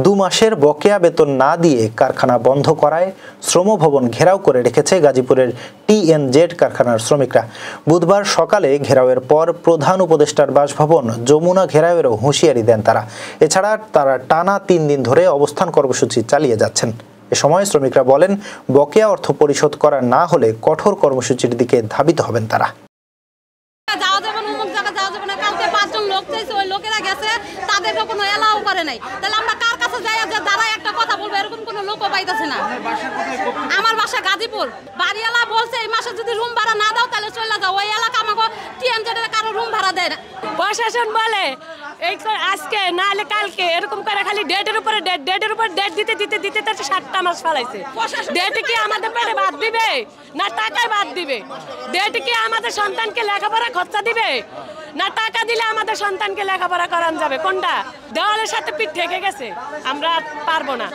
2 মাসের বকেয়া বেতন না দিয়ে কারখানা বন্ধ করায় শ্রম ভবন ঘেরাও করে রেখেছে গাজীপুরের টিএনজেড কারখানার শ্রমিকরা। বুধবার সকালে ঘেরাওয়ের পর প্রধান উপদেষ্টার বাসভবন যমুনা ঘেরাওয়েরও হুঁশিয়ারি দেন তারা। এছাড়া তারা টানা 3 দিন ধরে অবস্থান কর্মসূচি চালিয়ে যাচ্ছেন। এ সময় শ্রমিকরা বলেন, বকেয়া অর্থ পরিশোধ করা না হলে কঠোর কর্মসূচির দিকে ধাবিত হবেন তারা। লোকেরা গেছে, তাদেরকে কোনো এলাও করে নাই, তাহলে আমরা কার কাছে যাই যে দাঁড়ায় একটা কথা বলবো, এরকম কোনো লোকও পাইতেছে না। আমার বাসা গাজীপুর। বাড়িওয়ালা বলছে এই মাসে যদি রুম ভাড়া না দাও তাহলে চলে যাও। ওই এলাকা আমাকে টিএনজেডের কারো রুম ভাড়া দেয় না। প্রশাসন বলে এই আজকে না হলে কালকে, এরকম করে খালি ডেটের উপরে ডেট দিতে দিতে দিতে 7টা মাস ফেলাইছে। ডেট কি আমাদের পেটে বাদ দিবে না টাকায় বাদ দিবে? ডেট কি আমাদের সন্তানকে লেখাপড়া খরচা দিবে না টাকা দিলে আমাদের সন্তানকে লেখাপড়া করানো যাবে? কোনটা? দেওয়ালের সাথে পিঠ ঠেকে গেছে, আমরা পারবো না।